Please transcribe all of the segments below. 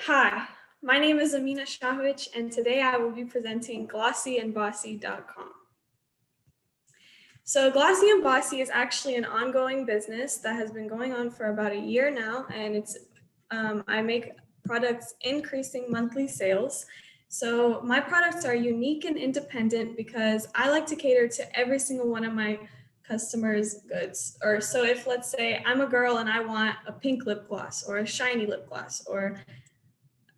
Hi, my name is Amina Sahovic, and today I will be presenting Glossy and Bossy.com. So Glossy and Bossy is actually an ongoing business that has been going on for about a year now, and I make products increasing monthly sales. So my products are unique and independent because I like to cater to every single one of my customers' goods. Or so if, let's say, I'm a girl and I want a pink lip gloss or a shiny lip gloss or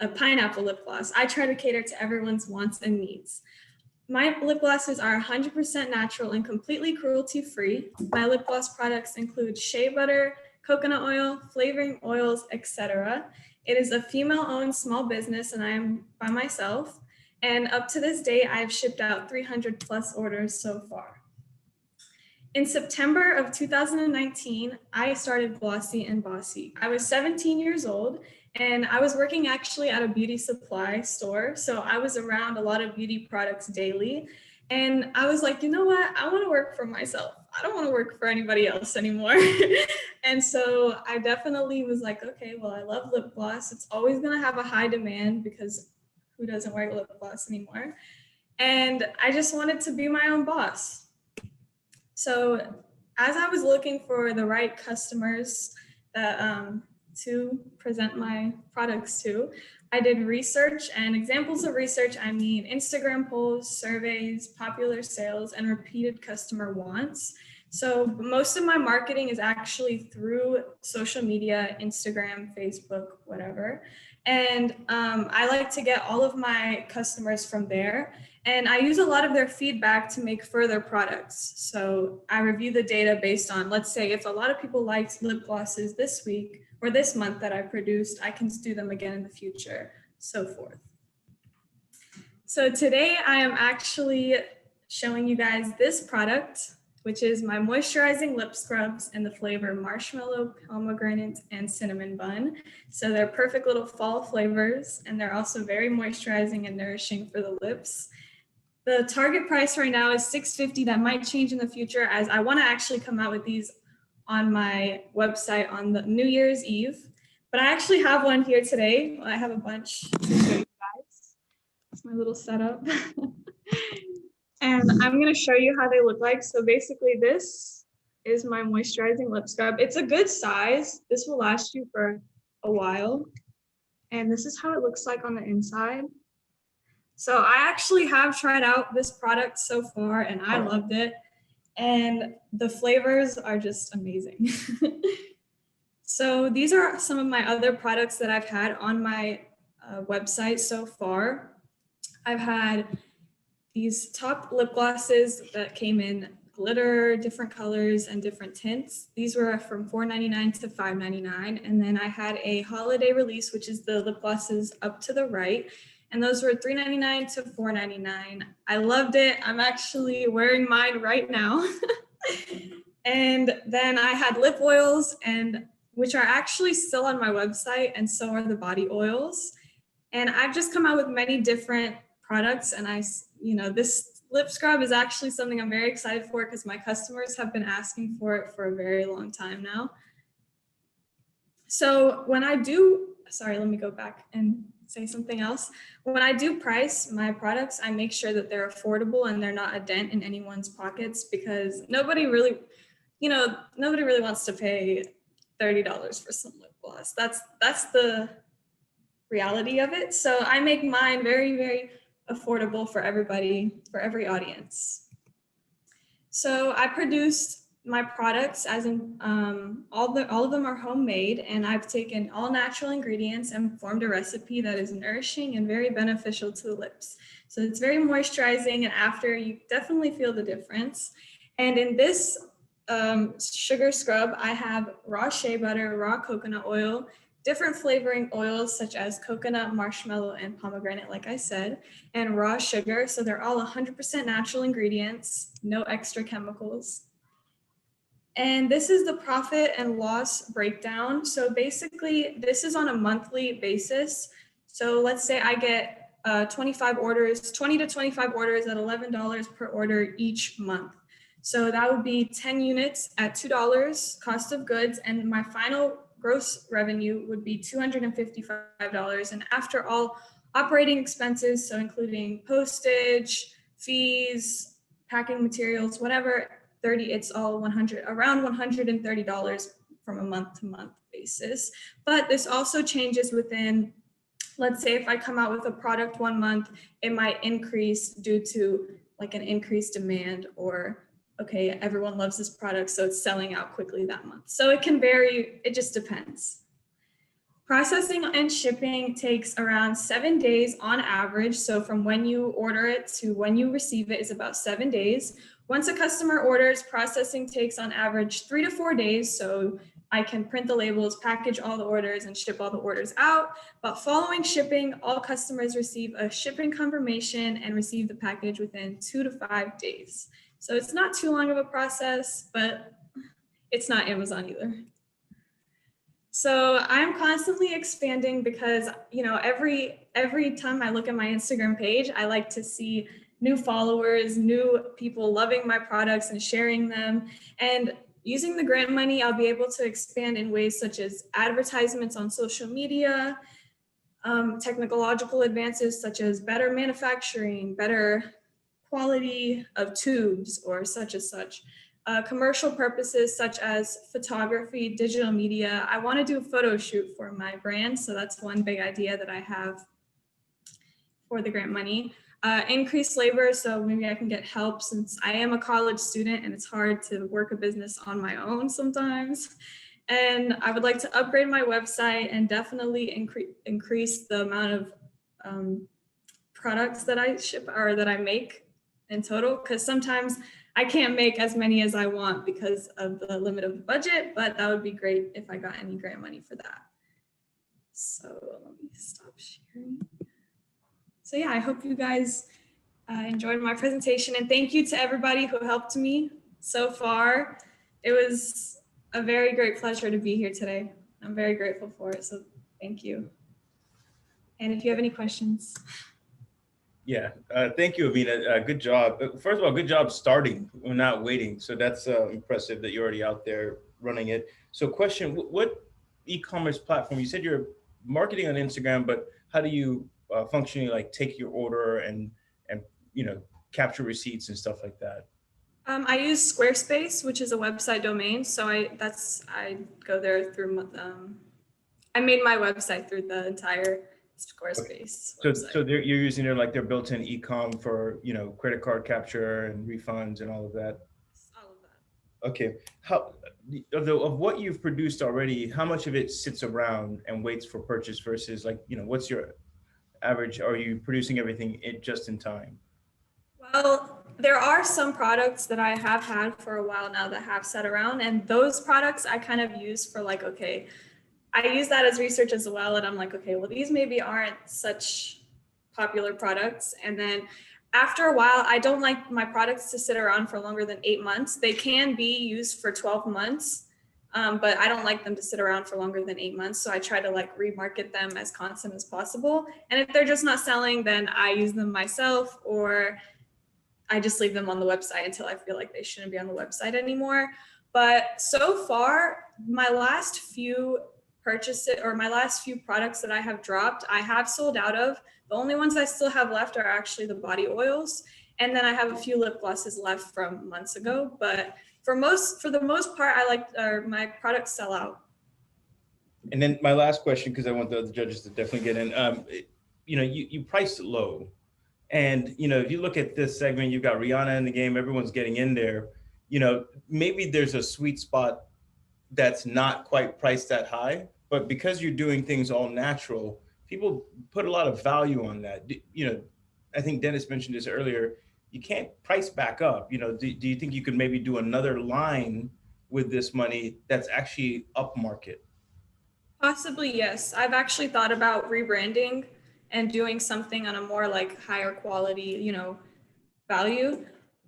a pineapple lip gloss, I try to cater to everyone's wants and needs. My lip glosses are 100% natural and completely cruelty-free. My lip gloss products include shea butter, coconut oil, flavoring oils, etc. It is a female-owned small business and I am by myself. And up to this day, I've shipped out 300 plus orders so far. In September of 2019, I started Glossy and Bossy. I was 17 years old and I was working actually at a beauty supply store. So I was around a lot of beauty products daily. And I was like, you know what? I want to work for myself. I don't want to work for anybody else anymore. And so I definitely was like, okay, well, I love lip gloss. It's always going to have a high demand because who doesn't wear lip gloss anymore? And I just wanted to be my own boss. So as I was looking for the right customers that to present my products to, I did research, and examples of research, I mean Instagram polls, surveys, popular sales, and repeated customer wants. So most of my marketing is actually through social media, Instagram, Facebook, whatever. And I like to get all of my customers from there. And I use a lot of their feedback to make further products. So I review the data based on, let's say, if a lot of people liked lip glosses this week or this month that I produced, I can do them again in the future, so forth. So today I am actually showing you guys this product, which is my moisturizing lip scrubs in the flavor marshmallow, pomegranate, and cinnamon bun. So they're perfect little fall flavors, and they're also very moisturizing and nourishing for the lips. The target price right now is $6.50. That might change in the future as I want to actually come out with these on my website on the New Year's Eve. But I actually have one here today. I have a bunch to show you guys. It's my little setup. And I'm going to show you how they look like. So basically this is my moisturizing lip scrub. It's a good size. This will last you for a while. And this is how it looks like on the inside. So I actually have tried out this product so far and I loved it. And the flavors are just amazing. So these are some of my other products that I've had on my website so far. I've had these top lip glosses that came in glitter, different colors, and different tints. These were from $4.99 to $5.99. And then I had a holiday release, which is the lip glosses up to the right. And those were $3.99 to $4.99. I loved it. I'm actually wearing mine right now. And then I had lip oils, which are actually still on my website, and so are the body oils. And I've just come out with many different products, and this lip scrub is actually something I'm very excited for because my customers have been asking for it for a very long time now. So when I do, sorry, let me go back and say something else. When I do price my products, I make sure that they're affordable and they're not a dent in anyone's pockets because nobody really wants to pay $30 for some lip gloss. That's the reality of it. So I make mine very, very affordable for everybody, for every audience. So I produced my products as in all of them are homemade, and I've taken all natural ingredients and formed a recipe that is nourishing and very beneficial to the lips. So it's very moisturizing, and after you definitely feel the difference. And in this sugar scrub, I have raw shea butter, raw coconut oil, different flavoring oils such as coconut, marshmallow, and pomegranate, like I said, and raw sugar. So they're all 100% natural ingredients, no extra chemicals. And this is the profit and loss breakdown. So basically, this is on a monthly basis. So let's say I get 20 to 25 orders at $11 per order each month. So that would be 10 units at $2 cost of goods. And my final gross revenue would be $255. And after all operating expenses, so including postage, fees, packing materials, whatever, it's all around $130 from a month to month basis. But this also changes within, let's say if I come out with a product one month, it might increase due to like an increased demand, or okay, everyone loves this product, so it's selling out quickly that month. So it can vary, it just depends. Processing and shipping takes around 7 days on average. So from when you order it to when you receive it is about 7 days. Once a customer orders, processing takes on average 3 to 4 days. So I can print the labels, package all the orders, and ship all the orders out. But following shipping, all customers receive a shipping confirmation and receive the package within 2 to 5 days. So it's not too long of a process, but it's not Amazon either. So I'm constantly expanding because, you know, every time I look at my Instagram page, I like to see new followers, new people loving my products and sharing them. And using the grant money, I'll be able to expand in ways such as advertisements on social media, technological advances such as better manufacturing, better quality of tubes or such as such. Commercial purposes such as photography, digital media. I want to do a photo shoot for my brand, so that's one big idea that I have for the grant money. Increased labor, so maybe I can get help since I am a college student and it's hard to work a business on my own sometimes. And I would like to upgrade my website and definitely increase the amount of products that I ship or that I make in total, because sometimes I can't make as many as I want because of the limit of the budget, but that would be great if I got any grant money for that. So let me stop sharing. So yeah, I hope you guys enjoyed my presentation, and thank you to everybody who helped me so far. It was a very great pleasure to be here today. I'm very grateful for it, so thank you. And if you have any questions. Yeah, thank you, Amina. Good job. First of all, good job starting. We're not waiting. So that's impressive that you're already out there running it. So question, what e-commerce platform, you said you're marketing on Instagram, but how do you functionally like take your order and you know, capture receipts and stuff like that? I use Squarespace, which is a website domain. So I go there through, I made my website through the entire Squarespace website. So you're using their built-in e-com for, you know, credit card capture and refunds and all of that? All of that. Okay. How of what you've produced already, how much of it sits around and waits for purchase versus like, you know, what's your average? Are you producing everything just in time? Well, there are some products that I have had for a while now that have sat around, and those products I kind of use for like, okay, I use that as research as well. And I'm like, okay, well, these maybe aren't such popular products. And then after a while, I don't like my products to sit around for longer than 8 months. They can be used for 12 months, but I don't like them to sit around for longer than 8 months. So I try to like remarket them as constant as possible. And if they're just not selling, then I use them myself, or I just leave them on the website until I feel like they shouldn't be on the website anymore. But so far, my last few products that I have dropped, I have sold out of. The only ones I still have left are actually the body oils. And then I have a few lip glosses left from months ago. But for the most part, my products sell out. And then my last question, because I want the other judges to definitely get in, you know, you priced it low. And, you know, if you look at this segment, you've got Rihanna in the game, everyone's getting in there. You know, maybe there's a sweet spot that's not quite priced that high, but because you're doing things all natural, people put a lot of value on that. You know, I think Dennis mentioned this earlier, you can't price back up. You know, do you think you could maybe do another line with this money that's actually upmarket? Possibly, yes. I've actually thought about rebranding and doing something on a more like higher quality, you know, value.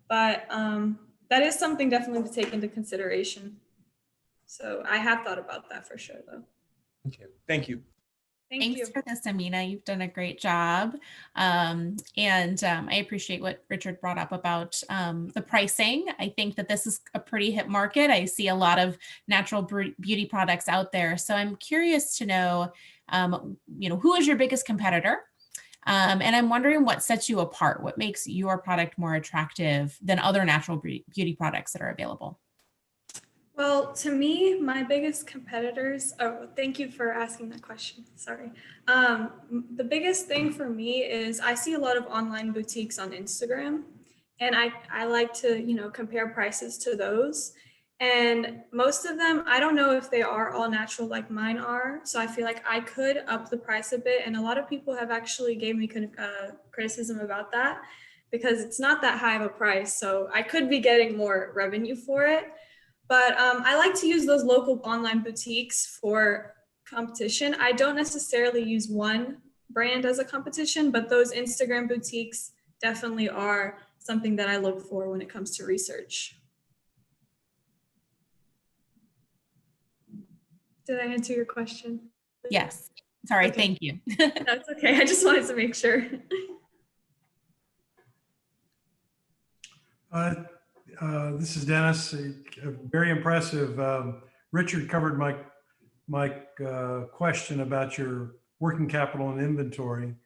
But that is something definitely to take into consideration. So I have thought about that for sure, though. Okay, thank you. Thank you. Thanks for this, Amina. You've done a great job. I appreciate what Richard brought up about the pricing. I think that this is a pretty hip market. I see a lot of natural beauty products out there. So I'm curious to know, who is your biggest competitor? And I'm wondering what sets you apart. What makes your product more attractive than other natural beauty products that are available? Well, to me, my biggest competitors, oh, thank you for asking that question. Sorry. The biggest thing for me is I see a lot of online boutiques on Instagram, and I like to, compare prices to those. And most of them, I don't know if they are all natural like mine are. So I feel like I could up the price a bit. And a lot of people have actually gave me criticism about that because it's not that high of a price. So I could be getting more revenue for it. But I like to use those local online boutiques for competition. I don't necessarily use one brand as a competition, but those Instagram boutiques definitely are something that I look for when it comes to research. Did I answer your question? Yes. Sorry, Okay. Thank you. That's okay. I just wanted to make sure. This is Dennis. Very impressive. Richard covered my question about your working capital and inventory.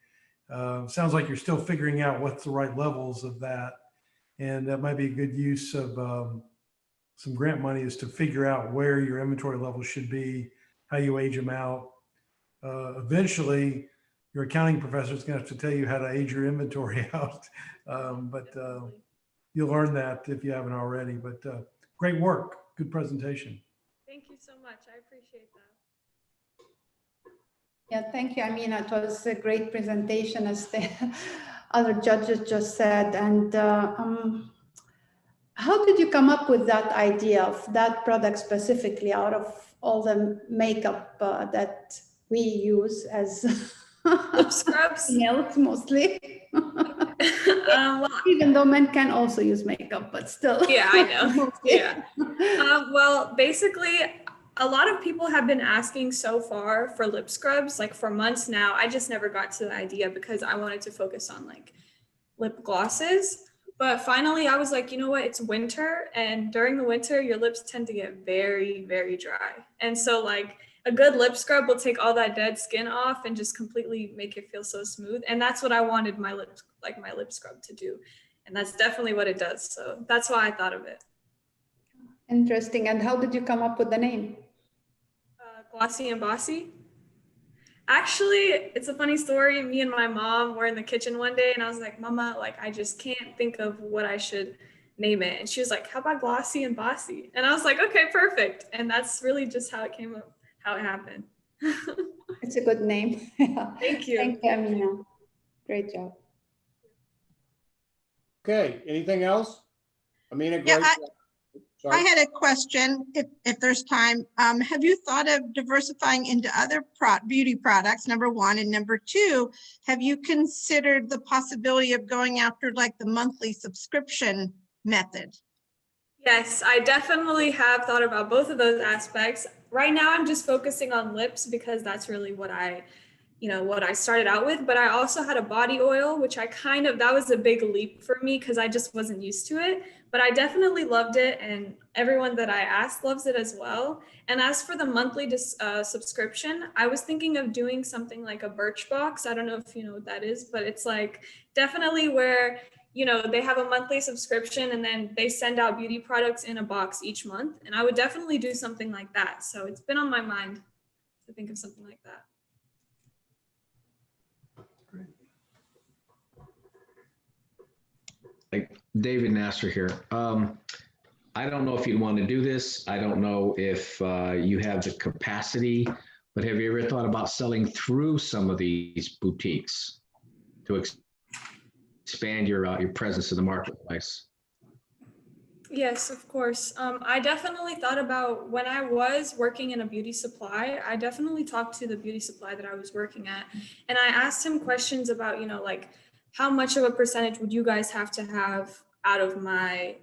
Sounds like you're still figuring out what's the right levels of that, and that might be a good use of some grant money is to figure out where your inventory levels should be, how you age them out. Eventually, your accounting professor is going to have to tell you how to age your inventory out, but you'll learn that if you haven't already. But great work, good presentation. Thank you so much. I appreciate that. Yeah, thank you, Amina. It was a great presentation, as the other judges just said. And how did you come up with that idea of that product specifically out of all the makeup that we use as Lip scrubs? nails mostly? Well, even though men can also use makeup, but still. yeah, I know. Yeah. Well, basically, a lot of people have been asking so far for lip scrubs, like for months now. I just never got to the idea because I wanted to focus on like lip glosses. But finally, I was like, you know what? It's winter, and during the winter, your lips tend to get very, very dry. And so, like, a good lip scrub will take all that dead skin off and just completely make it feel so smooth. And that's what I wanted my lip scrub to do. And that's definitely what it does. So that's why I thought of it. Interesting. And how did you come up with the name? Glossy and Bossy. Actually, it's a funny story. Me and my mom were in the kitchen one day and I was like, Mama, like, I just can't think of what I should name it. And she was like, how about Glossy and Bossy? And I was like, okay, perfect. And that's really just how it came up, how it happened. It's a good name. Thank you. Thank you, Amina. Great job. Okay, anything else? Amina, Yeah, great. I had a question, if there's time. Have you thought of diversifying into other beauty products, number one? And number two, have you considered the possibility of going after like the monthly subscription method? Yes, I definitely have thought about both of those aspects. Right now, I'm just focusing on lips because that's really what I started out with. But I also had a body oil, which that was a big leap for me because I just wasn't used to it. But I definitely loved it, and everyone that I asked loves it as well. And as for the monthly subscription, I was thinking of doing something like a Birchbox. I don't know if you know what that is, but it's like definitely where they have a monthly subscription and then they send out beauty products in a box each month. And I would definitely do something like that. So it's been on my mind to think of something like that. Like David Nasser here. I don't know if you'd want to do this. I don't know if you have the capacity, but have you ever thought about selling through some of these boutiques to expand your presence in the marketplace? Yes, of course. I definitely thought about when I was working in a beauty supply, I definitely talked to the beauty supply that I was working at. And I asked him questions about, like how much of a percentage would you guys have to have out of my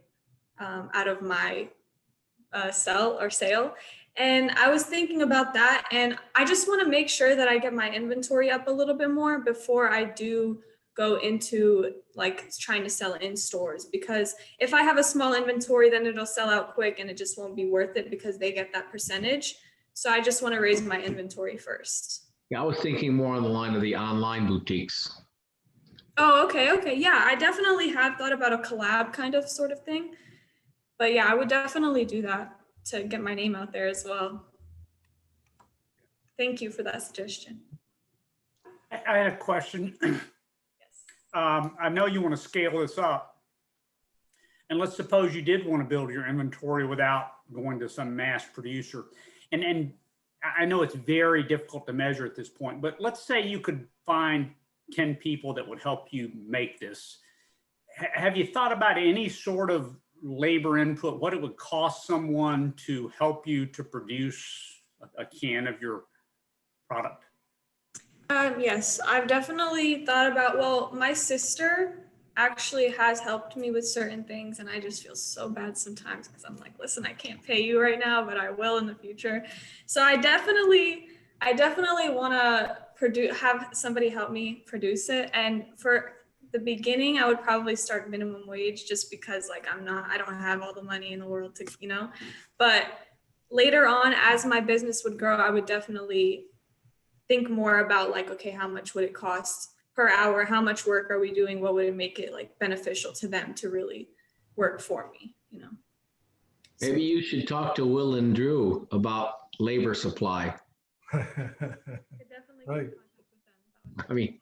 sale? And I was thinking about that, and I just want to make sure that I get my inventory up a little bit more before I do go into like trying to sell in stores, because if I have a small inventory, then it'll sell out quick and it just won't be worth it because they get that percentage. So I just want to raise my inventory first. Yeah, I was thinking more on the line of the online boutiques. Oh, okay. Okay. Yeah, I definitely have thought about a collab kind of sort of thing. But yeah, I would definitely do that to get my name out there as well. Thank you for that suggestion. I had a question. I know you want to scale this up. And let's suppose you did want to build your inventory without going to some mass producer. And I know it's very difficult to measure at this point, but let's say you could find 10 people that would help you make this. Have you thought about any sort of labor input, what it would cost someone to help you to produce a can of your product? Yes, I've definitely thought about, well, my sister actually has helped me with certain things, and I just feel so bad sometimes because I'm like, listen, I can't pay you right now, but I will in the future. So I definitely want to have somebody help me produce it. And for the beginning, I would probably start minimum wage just because like I don't have all the money in the world to, but later on, as my business would grow, I would definitely think more about like, okay, how much would it cost per hour? How much work are we doing? What would it make it like beneficial to them to really work for me, Maybe you should talk to Will and Drew about labor supply. I could definitely get in Right. contact with them. I mean,